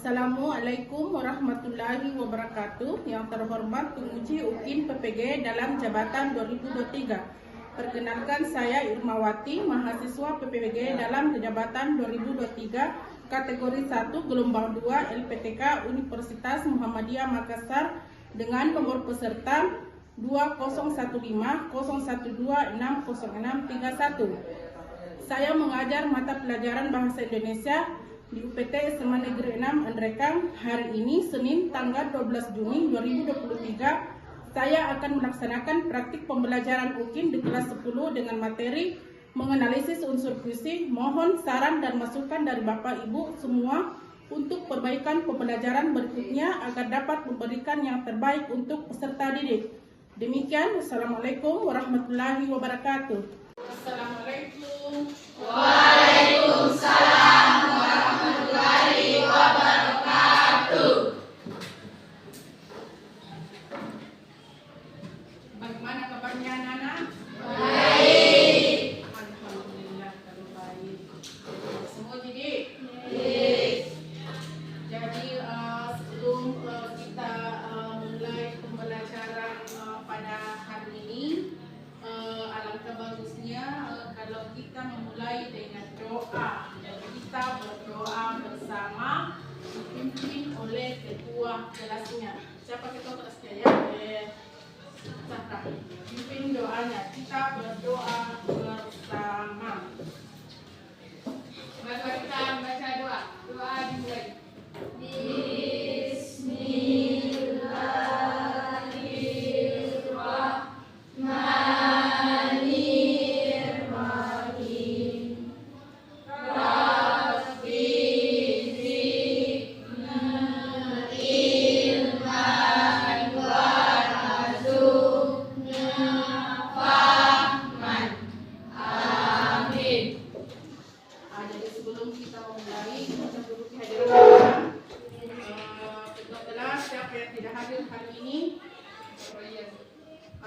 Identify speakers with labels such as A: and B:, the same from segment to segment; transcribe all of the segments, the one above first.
A: Assalamualaikum warahmatullahi wabarakatuh. Yang terhormat penguji UKIN PPG dalam jabatan 2023. Perkenalkan, saya Irmawati, mahasiswa PPG dalam jabatan 2023, kategori 1 gelombang 2 LPTK Universitas Muhammadiyah Makassar dengan nomor peserta 201501260631. Saya mengajar mata pelajaran Bahasa Indonesia di UPT SMA Negeri 6 Andrekang. Hari ini Senin tanggal 12 Juni 2023 saya akan melaksanakan praktik pembelajaran UKIN di kelas 10 dengan materi menganalisis unsur puisi. Mohon saran dan masukan dari Bapak Ibu semua untuk perbaikan pembelajaran berikutnya agar dapat memberikan yang terbaik untuk peserta didik. Demikian, Wassalamualaikum warahmatullahi wabarakatuh. Assalamualaikum.
B: Waalaikumsalam warahmatullahi wabarakatuh.
A: Bagaimana kabarnya anak-anak?
B: Baik.
A: Alhamdulillah kalau baik. Semua jadi? Jadi sebelum kita mulai pembelajaran pada hari ini, alangkah bagusnya kalau kita memulai dengan doa. Dan kita berdoa bersama dipimpin oleh ketua kelasnya. Siapa ketua kelasnya ya? Sahra. Pimpin doanya. Kita berdoa bersama.
B: Mari kita baca doa. Doa dimulai. Bismillahirrahmanirrahim. Rabbi zidna ilman warzuqna fahman. Amin.
A: Jadi sebelum kita memulai, kita duduk di hadiran ketua kelas. Siapa yang tidak hadir hari ini?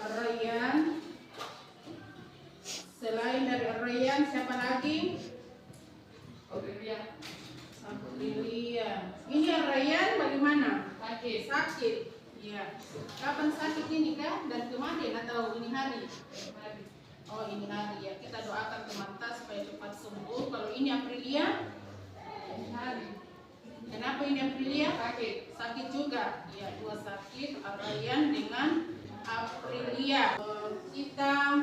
A: Ar-Rayyan. Selain dari Ar-Rayyan, siapa lagi? Lilian. Ini Ar-Rayyan bagaimana? Sakit. Iya. Kapan sakit ini kah? Dan kemarin atau ini hari? Oh, ini hari ya. Kita doakan Temanta supaya cepat sembuh. Kalau ini Aprilia? Kenapa ini Aprilia? Sakit juga. Ya, dua sakit, Ar-Rayyan dengan Aprilia. Kita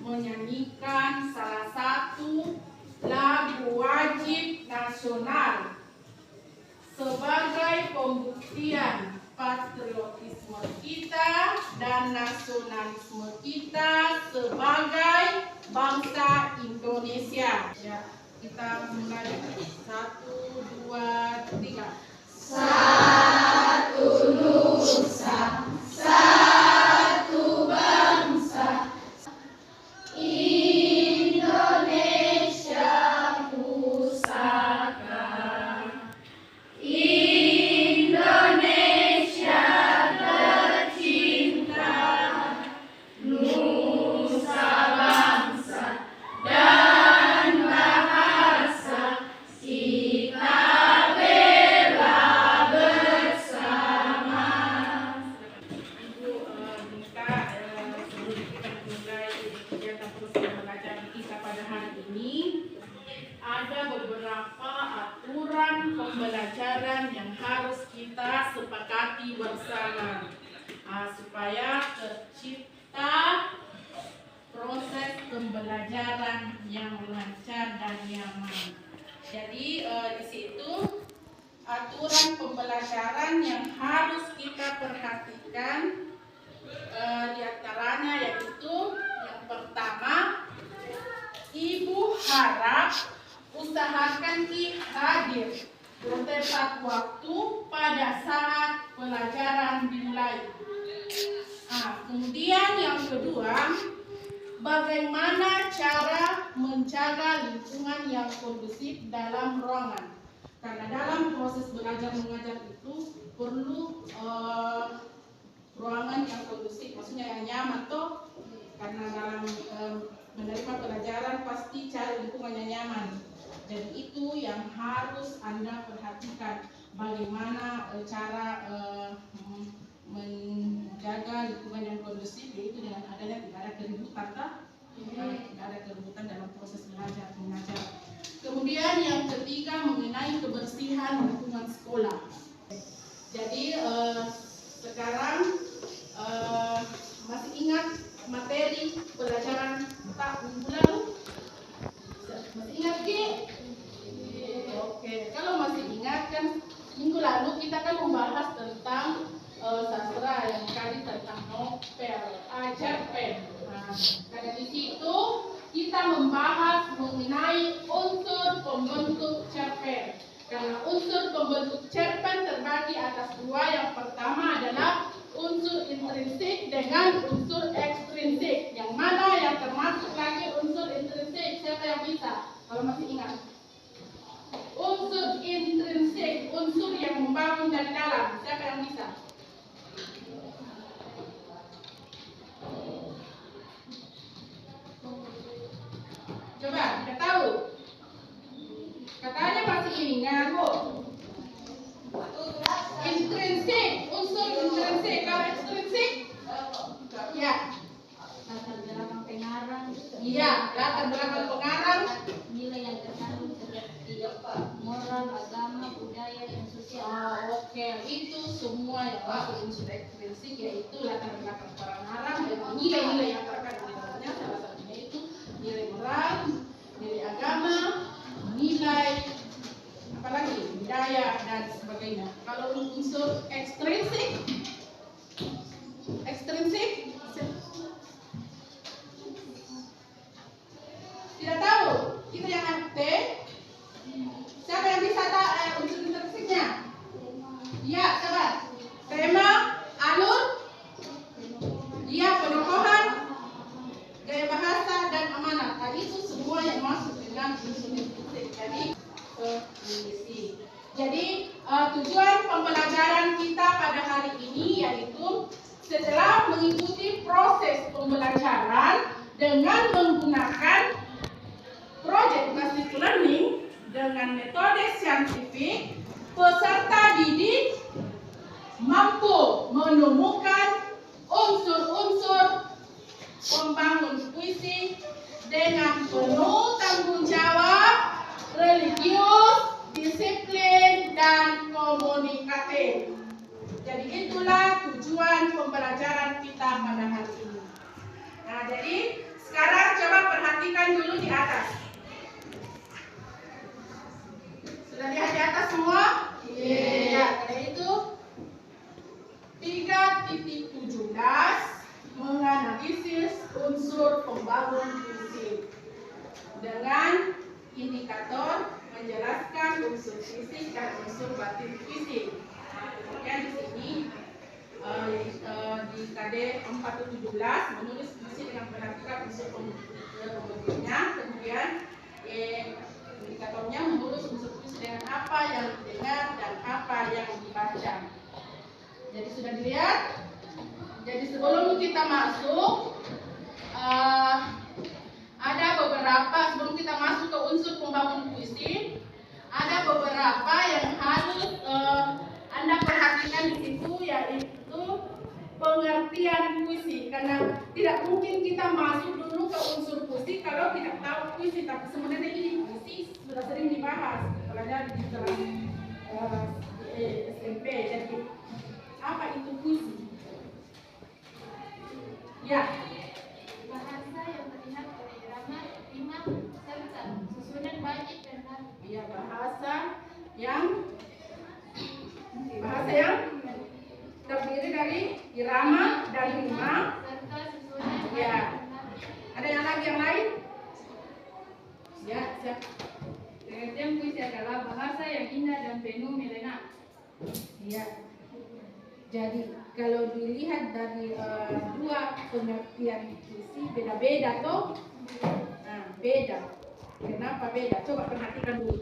A: menyanyikan salah satu lagu wajib nasional sebagai pembuktian patriotisme kita dan nasionalisme kita sebagai bangsa Indonesia. Ya, kita mulai. 1, 2, 3.
B: Satu nusa, satu bangsa, Indonesia pusaka, Indonesia tercinta, nusa bangsa dan bahasa kita bela bersama.
A: Ibu minta sebelum kita mulai kegiatan terus pembelajaran kita pada hari ini, ada beberapa aturan pembelajaran yang harus kita sepakati bersama supaya tercipta proses pembelajaran yang lancar dan nyaman. Jadi di situ aturan pembelajaran yang harus kita perhatikan di antaranya yaitu yang pertama, Ibu harap usahakan hadir tepat waktu pada saat pelajaran dimulai. Kemudian yang kedua, bagaimana cara menjaga lingkungan yang kondusif dalam ruangan. Karena dalam proses belajar mengajar itu perlu ruangan yang kondusif, maksudnya yang nyaman toh. Karena dalam menerima pelajaran pasti cari lingkungan yang nyaman. Dan itu yang harus Anda perhatikan. bagaimana cara menjaga lingkungan yang kondusif, yaitu dengan adanya tidak ada keributan, tidak ada keributan dalam proses belajar mengajar. Kemudian yang ketiga mengenai kebersihan lingkungan sekolah. Jadi sekarang masih ingat materi pelajaran minggu lalu? Masih ingat Ki? Oke, kalau masih ingat kan minggu lalu kita kan membahas tentang sastra yang tadi tentang novel, cerpen. Nah, karena di situ kita membahas mengenai unsur pembentuk cerpen. Karena unsur pembentuk cerpen terbagi atas dua. Yang pertama adalah unsur intrinsik dengan unsur ekstrinsik. Yang mana yang termasuk lagi unsur intrinsik? Siapa yang bisa? Kalau masih ingat. Unsur intrinsik, unsur yang membangun dari dalam. Siapa yang bisa? Coba, kita tahu. Katanya masih ingat, Bu. Intrinsik, unsur intrinsik. Kalau ekstrinsik? Ya.
B: Latar belakang pengarang.
A: Iya, latar belakang pengarang.
B: Nilai yang terkandung seperti moral, agama, budaya, dan sosial.
A: Oke, itu semua yang masuk unsur ekstrinsik, yaitu latar belakang pengarang dan nilai-nilai yang terkandung di dalamnya. Salah satunya itu nilai moral, nilai agama, nilai apalagi budaya dan sebagainya. Kalau unsur ekstrinsik, tidak tahu. Itu yang T. Siapa yang bisa unsur intrinsiknya? Iya, coba. Tema, alur, iya, penokohan, gaya bahasa dan amanat. Nah, itu semua yang masuk dengan unsur intrinsik. Jadi tujuan pembelajaran kita pada hari ini yaitu setelah mengikuti proses pembelajaran dengan menggunakan project based learning dengan metode saintifik, peserta didik mampu menemukan unsur-unsur pembangun puisi dengan penuh tanggung jawab, religius, disiplin, dan komunikatif. Jadi itulah tujuan pembelajaran kita pada hari ini. Nah, jadi sekarang coba perhatikan dulu di atas. Sudah lihat di atas semua? Iya. Ada itu 3.17 menganalisis unsur pembangun puisi dengan indikator menjelaskan unsur fisik dan unsur batin puisi. Nah, kemudian di sini di KD 4.17 menulis puisi dengan memperhatikan unsur pembentuknya. Kemudian indikatornya menulis unsur puisi dengan apa yang didengar dan apa yang dibaca. Jadi sudah dilihat. Jadi sebelum kita masuk ada beberapa, sebelum kita masuk ke unsur pembangun puisi, ada beberapa yang harus Anda perhatikan di situ, yaitu pengertian puisi. Karena tidak mungkin kita masuk dulu ke unsur puisi kalau tidak tahu puisi. Tapi sebenarnya ini puisi sudah sering dibahas pelajaran di dalam SMP. Jadi apa itu puisi? Ya.
B: Bahasa yang terlihat oleh irama, rima, serta susunan bait dan nada.
A: Iya, bahasa yang terdiri dari irama dan rima.
B: Serta susunan bait
A: Ya.
B: dan nada.
A: Ada yang lagi yang lain? Ya, siap.
B: Pengertian puisi adalah bahasa yang indah dan penuh melena.
A: Iya. Jadi kalau dilihat dari dua pengertian puisi beda-beda toh. Nah, beda. Kenapa beda? Coba perhatikan dulu.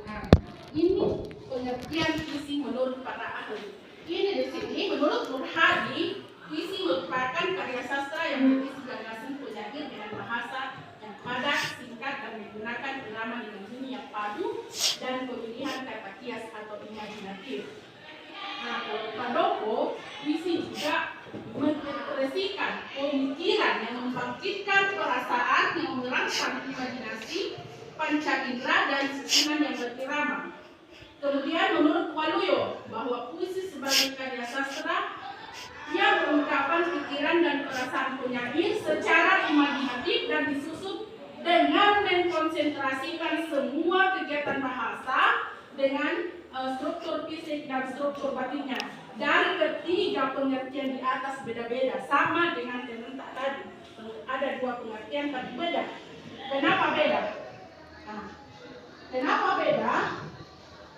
A: Nah, ini pengertian puisi menurut para ahli. Ini di sini menurut Nur Hadi, puisi merupakan karya sastra yang berisi gagasan penyair dengan bahasa yang padat, singkat, dan menggunakan irama dengan bunyi yang padu dan pemilihan kata kias atau imajinasi sang imajinasi, panca indera, dan susunan yang berirama. Kemudian menurut Waluyo bahwa puisi sebagai karya sastra yang mengungkapkan pikiran dan perasaan penyair secara imajinatif dan disusun dengan mengkonsentrasikan semua kegiatan bahasa dengan struktur fisik dan struktur batinnya. Dari ketiga pengertian di atas beda-beda, sama dengan terentak tadi. Ada dua pengertian tapi beda. Kenapa beda? Kenapa beda?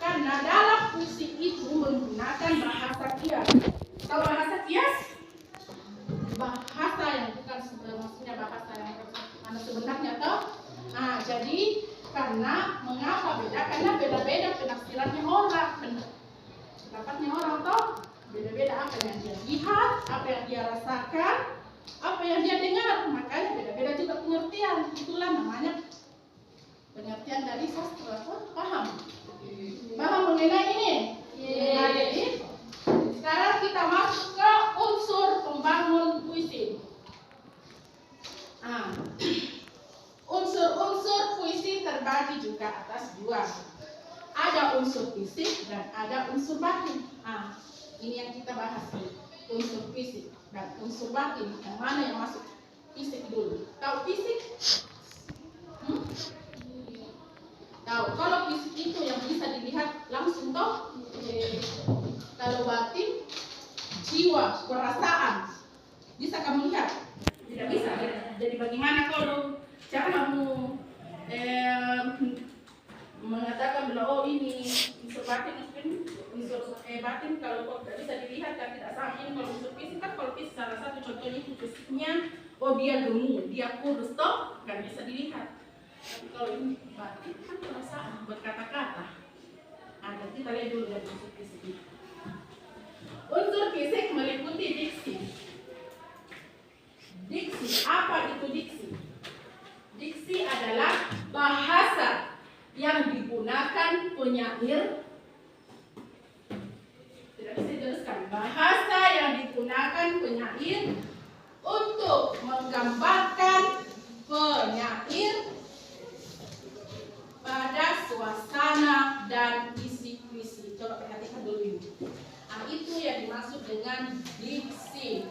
A: Karena dalam puisi itu menggunakan bahasa kias. Tahu bahasa kias? Bahasa yang bukan maksudnya bahasa yang mana sebenarnya toh? Jadi karena mengapa beda? Karena beda-beda penafsirannya orang, pendapatnya orang toh beda-beda, apa yang dia lihat, apa yang dia rasakan, apa yang dia dengar, makanya beda-beda juga pengertian. Itulah namanya pengertian dari sastra. Paham? Paham mengenai ini? Nah, jadi sekarang kita masuk ke unsur pembangun puisi. Unsur-unsur puisi terbagi juga atas dua. Ada unsur fisik dan ada unsur batin. Ini yang kita bahas nih, unsur fisik dan unsur batin. Yang mana yang masuk fisik dulu? Tahu fisik? Tahu, kalau fisik itu yang bisa dilihat langsung toh. Kalau batin, jiwa, perasaan, bisa kamu lihat? Tidak bisa. Jadi bagaimana kalau cara kamu mengatakan bahwa oh ini unsur batin, unsur batin kalau kok tidak bisa dilihat kan tidak sama. Ini kalau unsur fisik kan, kalau fisik salah satu contohnya itu fisiknya, oh dia gemuk, dia kurus toh, kan bisa dilihat. Tapi kalau ini batin kan perasaan, berkata-kata. Ada kita lihat dulu dari unsur fisik ini. Unsur fisik meliputi diksi. Diksi, apa itu diksi? Diksi adalah bahasa yang digunakan penyair. Tidak bisa diteruskan. Bahasa yang digunakan penyair untuk menggambarkan penyair pada suasana dan isi puisi. Coba perhatikan dulu ini. Itu yang dimaksud dengan diksi.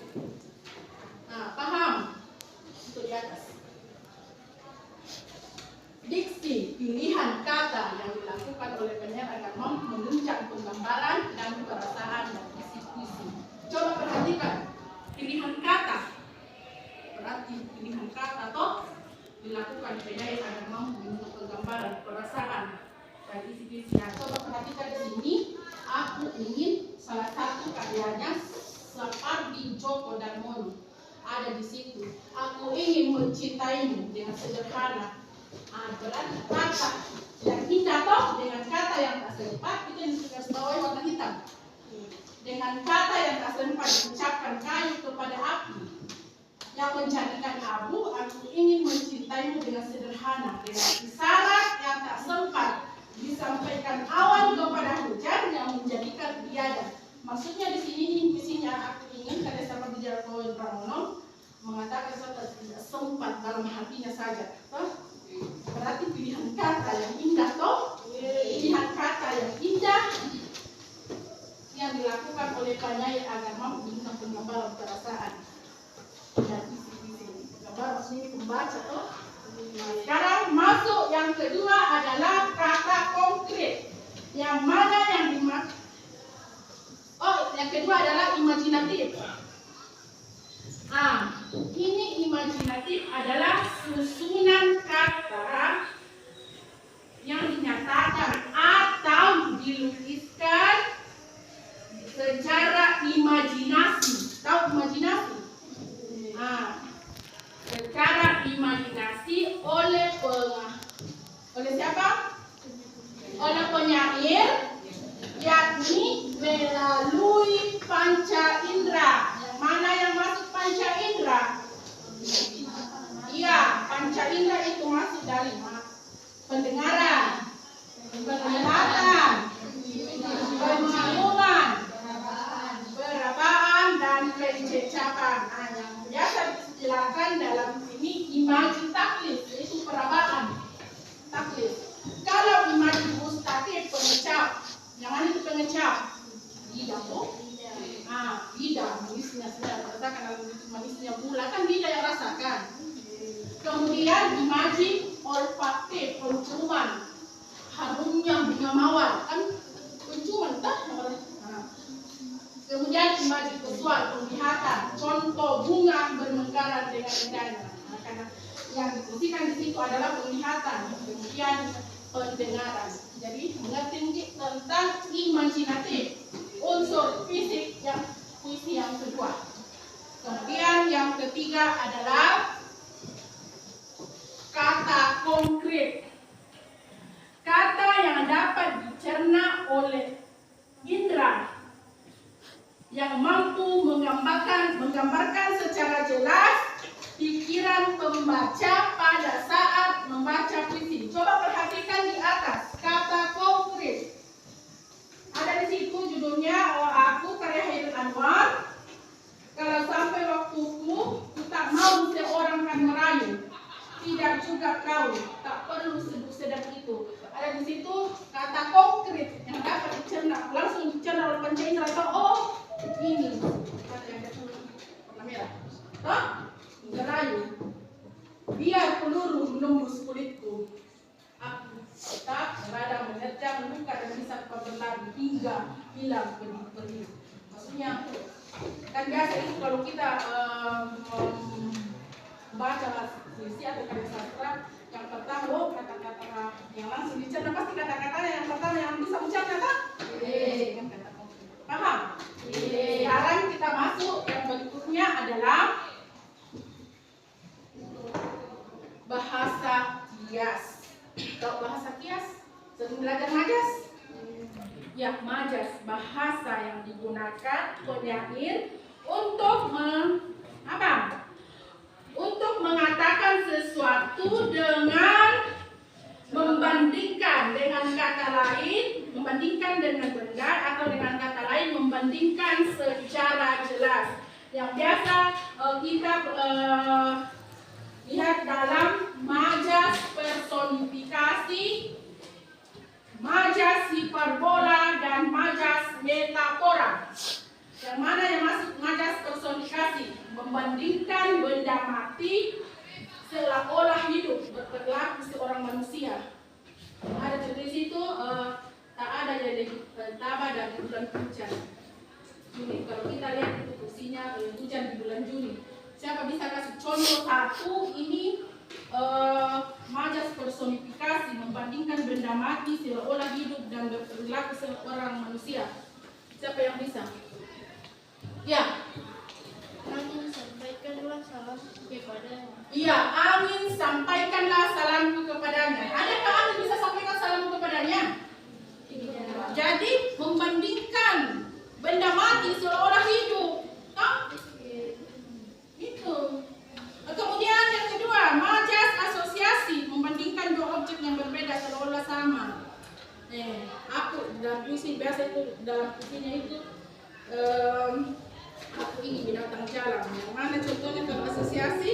A: Paham? Itu di atas. Diksi, pilihan kata yang dilakukan oleh penyair agar menunjang penggambaran dan perasaan dan isi puisi. Coba perhatikan pilihan kata. Berarti pilihan kata toh dilakukan penyair agar menunjang penggambaran, perasaan dan isi puisinya. Coba perhatikan di sini. Aku ingin salah satu karyanya Sapardi Djoko Darmono. Ada di situ. Aku ingin mencintaimu dengan sederhana. Berarti kata yang indah toh dengan kata yang tak sempat itu yang ditulis bawah warna hitam. Dengan kata yang tak sempat diucapkan kayu kepada api yang menjadikan abu. Aku ingin mencintaimu dengan sederhana, dengan isyarat yang tak sempat disampaikan awan kepada hujan yang menjadikan tiada. Maksudnya di sini intinya aku ingin karya Sapardi Djoko Darmono mengatakan sesuatu tidak sempat dalam hatinya saja. Berarti pilihan kata yang indah toh, pilihan kata yang indah yang dilakukan oleh penyair agar mampu memberikan penggambaran perasaan dan isi-isi. Gambar maksudnya pembaca toh. Sekarang masuk yang kedua adalah kata konkret. Yang mana yang dimaksud? Yang kedua adalah imajinatif. Ini imajinatif adalah susunan kata yang dinyatakan atau dilukiskan secara imajinasi. Tahu imajinasi? Secara imajinasi oleh siapa? Oleh penyair, yakni melalui panca indera. Yang mana yang masuk panca indera? Iya, panca indera itu masuk dari pendengaran, penglihatan, penciuman, perabaan, dan pencecapan. Yang biasa diistilahkan dalam sini imajinatif, yaitu kemudian imaji olfaktif, penciuman, harumnya bunga mawar, kan penciuman tak? Nah. Kemudian imaji visual, penglihatan, contoh bunga bermekaran dengan indahnya. Nah, karena yang difungsikan di situ adalah penglihatan, kemudian pendengaran. Jadi mengerti tentang imajinatif, unsur fisik yang puisi yang kedua. Kemudian yang ketiga adalah kata konkret. Kata yang dapat dicerna oleh indera yang mampu menggambarkan secara jelas pikiran pembaca pada saat membaca puisi. Coba perhatikan di atas kata konkret. Ada di situ judulnya Aku karya Hairil Anwar. Kalau sampai waktuku, ku tak mau seorang kan merayu, tidak juga kau, tak perlu sedang itu. Ada di situ kata konkret yang dapat dicerna, langsung dicerna oleh panca indera. Oh, ini kata yang warna merah. Toh, merayu. Biar peluru menembus kulitku, aku tetap berada menerjang luka dan bisa berlari hingga hilang perih-perih. Maksudnya kan biasa itu kalau kita membaca puisi atau karya sastra, yang pertama kata-kata yang langsung dicerna pasti kata-katanya yang pertama yang bisa mencerna kan? Kan kata konkret. Paham? Sekarang kita masuk yang berikutnya adalah bahasa kias. Tahu bahasa kias? Sering belajar majas? Ya, majas, bahasa yang digunakan penyair untuk untuk mengatakan sesuatu dengan membandingkan dengan kata lain, membandingkan dengan benda, atau dengan kata lain membandingkan secara jelas. Yang biasa kita lihat dalam majas personifikasi, majas hiperbola, dan majas metafora. Yang mana yang masuk majas personifikasi? Membandingkan benda mati seolah-olah hidup, berperilaku seorang manusia. Ada di situ tak ada jadi tabah dari bulan hujan. Juni. Kalau kita lihat itu kursinya hujan di bulan Juni. Siapa bisa kasih contoh satu ini majas personifikasi membandingkan benda mati seolah hidup dan berperilaku seorang manusia. Siapa yang bisa? Ya.
B: Angin sampaikanlah salamku kepadanya.
A: Iya, angin sampaikanlah salamku kepadanya. Adakah angin bisa sampaikan salamku kepadanya? Tidak. Jadi membandingkan benda mati seolah hidup. Itu. Kemudian yang kedua, majas asosiasi membandingkan dua objek yang berbeda seolah sama. Aku dalam puisi biasa itu dalam puisinya itu aku ini binatang jalan. Yang mana contohnya kalau asosiasi?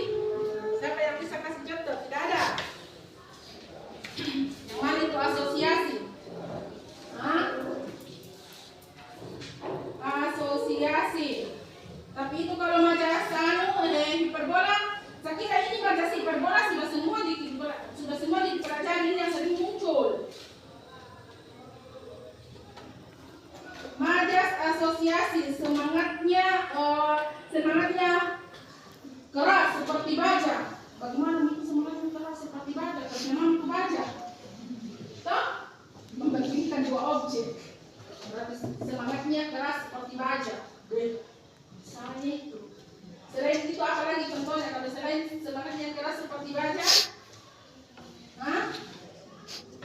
A: Siapa yang bisa kasih contoh? Tidak ada. Yang mana itu asosiasi? Asosiasi. Tapi itu kalau majas hiperbola, saya kira ini majas hiperbola sudah semua dipelajari, ini yang sering muncul. Majas asosiasi semangatnya keras seperti baja. Bagaimana itu semangatnya keras seperti baja? Karena memang itu baja. Toh membandingkan dua objek. Berarti semangatnya keras seperti baja. Misalnya itu. Selain itu apa lagi contohnya? Kalau selain semangatnya keras seperti baja,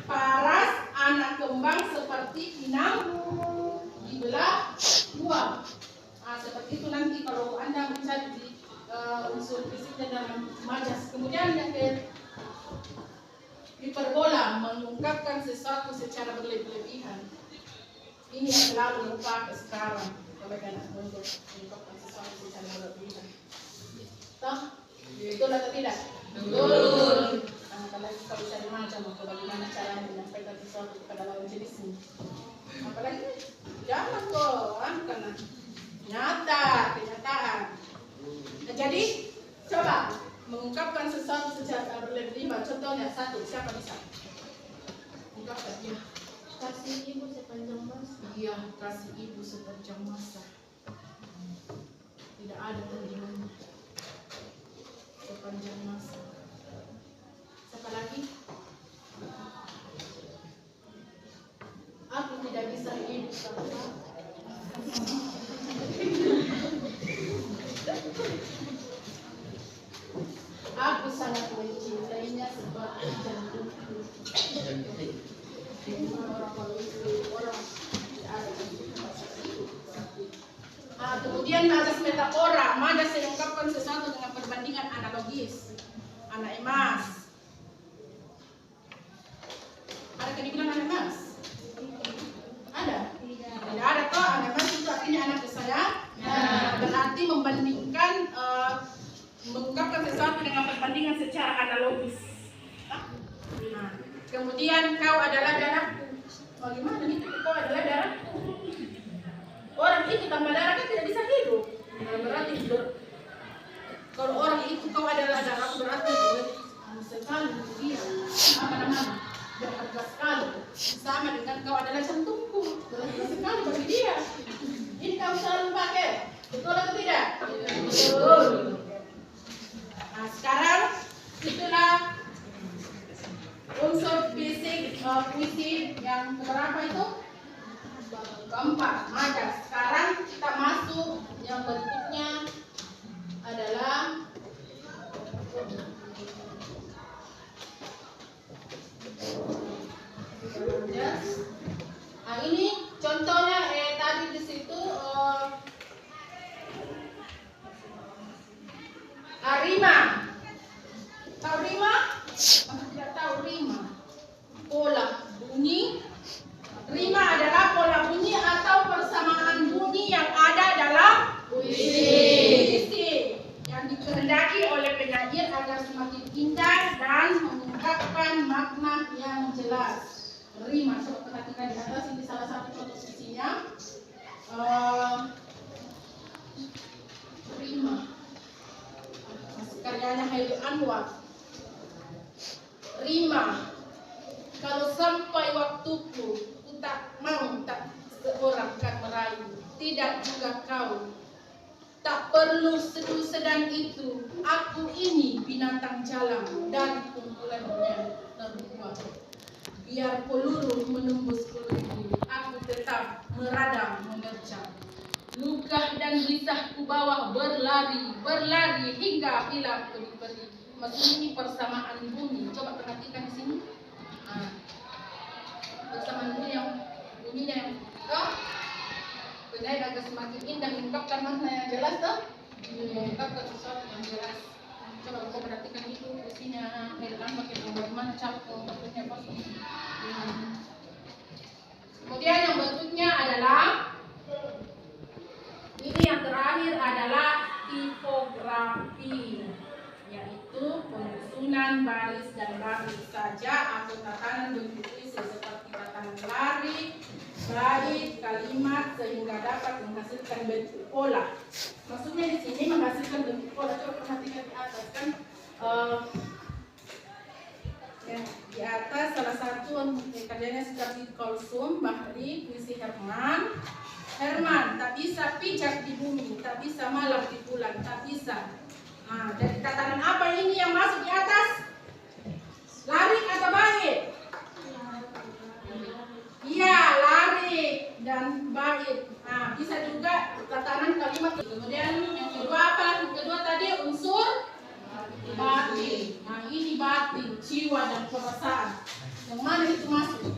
A: paras anak kembang seperti inang dibelah dua. Seperti itu nanti kalau Anda mencari di unsur fisiknya dalam majas. Kemudian yang hiperbola mengungkapkan sesuatu secara berlebihan. Ini yang selalu lupa sekarang. Bagaimana untuk mengungkapkan sesuatu secara berlebihan? Toh, betul atau tidak? Betul. Apalagi kalau bisa remaja, maka bagaimana cara menyampaikan sesuatu kepada lawan jenisnya? Apalagi jangan kok, karena kenyataan. Nah, jadi coba mengungkapkan sesuatu secara berlebihan contohnya satu, siapa bisa? Ungkapkan ya.
B: Kasih ibu sepanjang masa.
A: Iya, kasih ibu sepanjang masa. Tidak ada tandingannya. Sepanjang masa. Siapa lagi? Aku tidak bisa hidup tanpa. Aku sangat mencintainya sebagai jantungku. Kemudian majas metafora, majas yang mengungkapkan sesuatu dengan perbandingan analogis. Anak emas. Ada yang dibilang anak emas? Ada? Tidak ada toh. Anak emas itu artinya anak kesayangan. Berarti membandingkan, mengungkapkan sesuatu dengan perbandingan secara analogis. Nah, kemudian kau adalah darahku. Bagaimana nih? Kau adalah darahku. Orang itu tanpa darah kan tidak bisa hidup. Nah, berarti kalau orang itu kau adalah darahku berarti sekali dia apa namanya berharga sekali. Sama dengan kau adalah jantungku, berharga sekali bagi dia. Ini kamu selalu pakai, betul atau tidak? Betul. Nah, sekarang itulah unsur fisik puisi yang keberapa itu? Keempat, majas. Sekarang kita masuk yang berikutnya adalah majas. Nah, ini contohnya tadi di situ rima. Tahu rima? Masih tidak tahu rima. Pola bunyi. Rima adalah pola bunyi atau persamaan bunyi yang ada dalam puisi yang dikehendaki oleh penyair agar semakin indah dan mengungkapkan makna yang jelas. Rima, coba perhatikan di atas, ini salah satu contoh puisinya. Rima, karyanya Hairil Anwar. Rima, kalau sampai waktuku tak mau tak seorang kan merayu, tidak juga kau. Tak perlu seduh sedang itu, aku ini binatang jalang dari kumpulannya terbuat. Biar peluru menembus kulitku, aku tetap meradang menerjang. Luka dan risahku bawa berlari hingga hilang peri-peri. Maksudnya ini persamaan bunyi. Coba perhatikan di sini. Persamaan bunyinya yang penyair agak semakin indah mengungkapkan makna yang jelas toh, mengungkapkan sesuatu yang jelas. Coba kau perhatikan itu puisinya Hairil Anwar bagaimana cara pengungkapnya pasti. Kemudian yang berikutnya adalah ini yang terakhir adalah tipografi, yaitu penyusunan baris dan baris saja atau tatanan bentuk puisi seperti tatanan lari, bait, kalimat sehingga dapat menghasilkan bentuk pola. Maksudnya di sini menghasilkan bentuk pola. Coba perhatikan di atas kan, ya, di atas salah satu karyanya seperti Kulsum, Bahri, puisi Herman. Herman tak bisa pijak di bumi, tak bisa malam di bulan, tak bisa. Nah, jadi tatanan apa ini yang masuk di atas? Larik atau bait? Iya, larik dan bait. Nah, bisa juga tatanan kalimat. Kemudian yang kedua apa? Yang kedua tadi unsur batin. Nah, ini batin, jiwa dan perasaan. Yang mana itu masuk?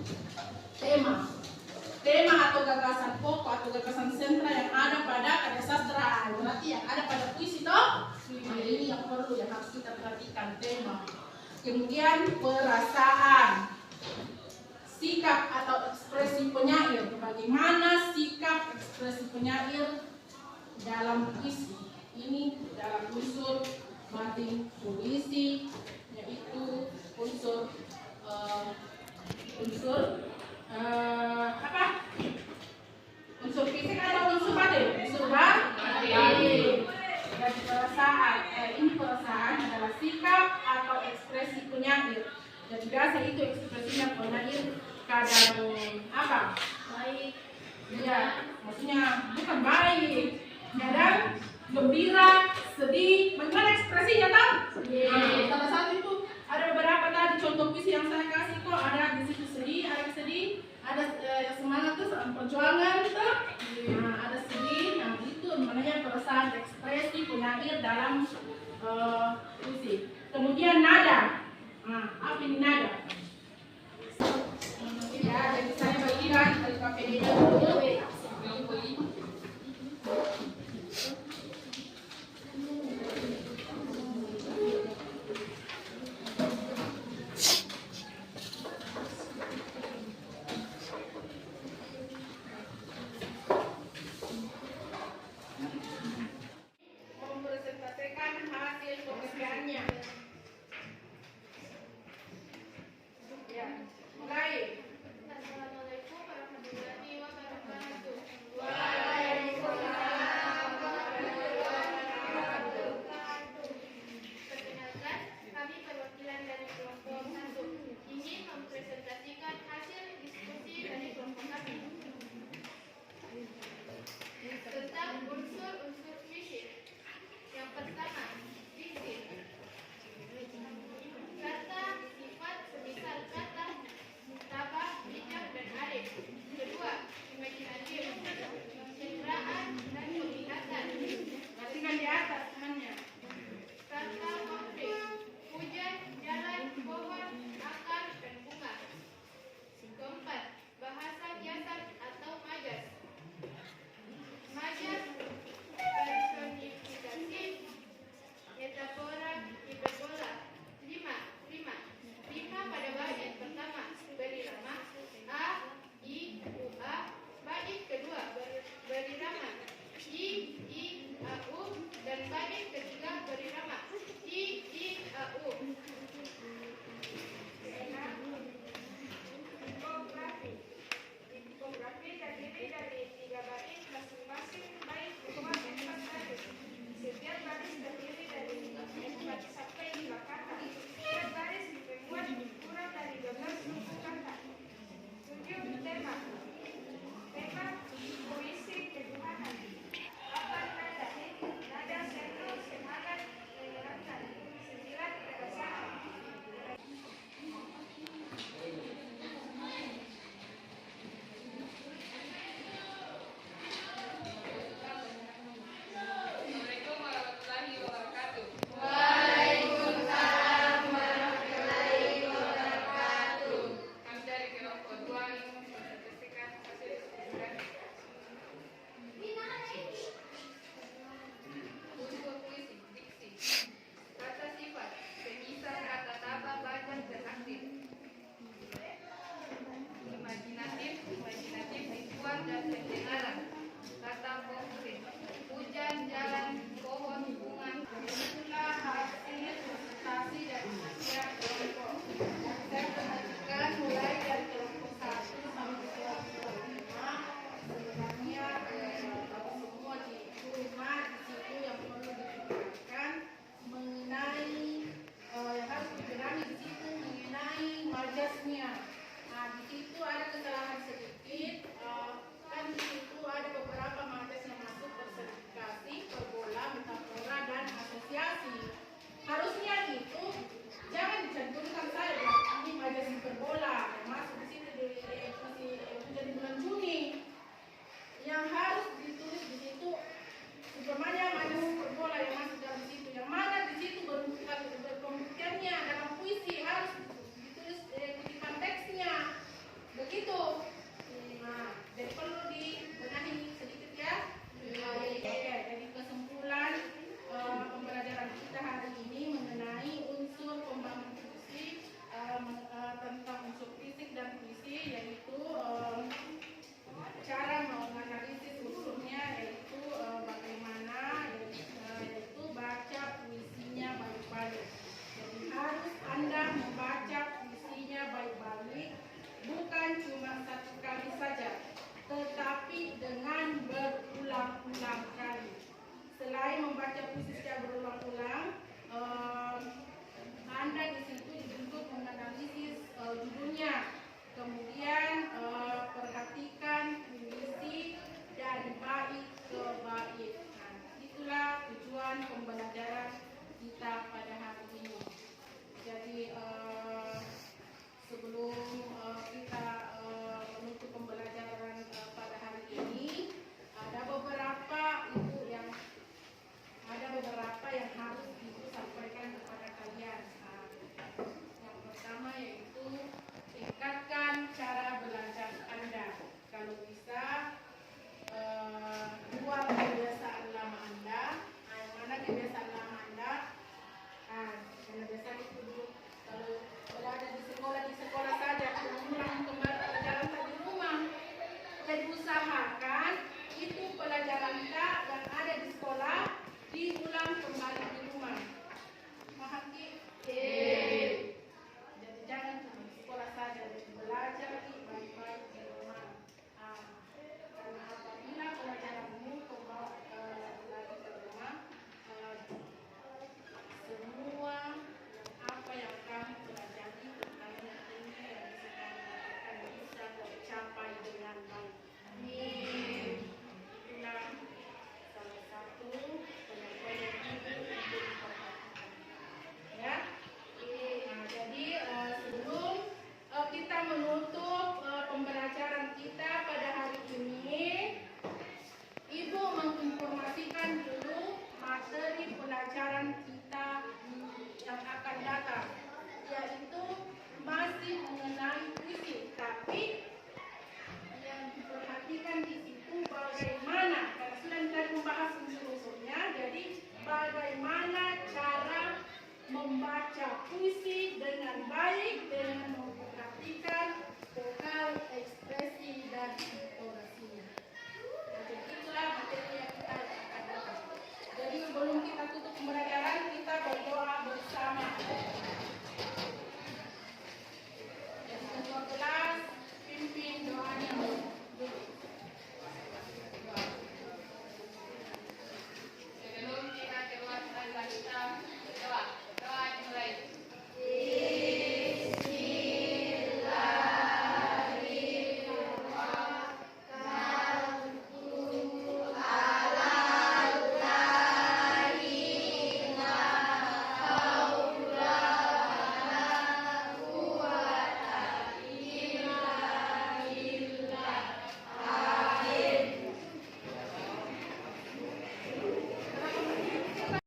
A: Tema atau gagasan pokok atau gagasan sentra yang ada pada karya sastra. Berarti yang ada pada puisi toh? Nah, ini yang perlu yang harus kita perhatikan, tema. Kemudian perasaan, sikap atau ekspresi penyair. Bagaimana sikap ekspresi penyair dalam puisi? Ini dalam unsur batin puisi, yaitu unsur apa? Unsur fisik atau unsur batin? Unsur batin. Dan perasaan, ini perasaan adalah sikap atau ekspresi penyair penyair. Dan biasa itu ekspresinya penyair kadang apa?
B: Baik.
A: Ya, maksudnya bukan baik, kadang gembira, sedih, bagaimana ekspresinya tahu? Nah, salah satu itu ada beberapa tadi contoh puisi yang saya kasih kok, ada di situ sedih, ada sedih, ada semangat tuh perjuangan tuh, nah, ada sedih, nah itu namanya perasaan ekspresi penyair dalam puisi. Kemudian nada, nah apa ini nada? Ya, jadi saya bagikan dari KPD dulu. Mempresentasikan hasil pekerjaannya. usahakan itu pelajaran kita yang ada di sekolah diulang kembali di rumah. Paham Ki? Jadi jangan cuma di sekolah saja, belajar Ki baik-baik di rumah. Karena apabila pelajaranmu kau bawa lagi ke rumah, semua apa yang kami pelajari tentang ini yang bisa akan bisa tercapai dengan baik. Amin. Itulah salah satu penyampaian ibu untuk diperhatikan. Ya. Jadi sebelum kita menutup pembelajaran kita pada hari ini, Ibu menginformasikan dulu materi pelajaran kita yang akan datang, yaitu masih mengenai puisi. Tapi yang diperhatikan di situ bagaimana, karena sudah kita membahas unsur-unsurnya, jadi bagaimana cara membaca puisi dengan baik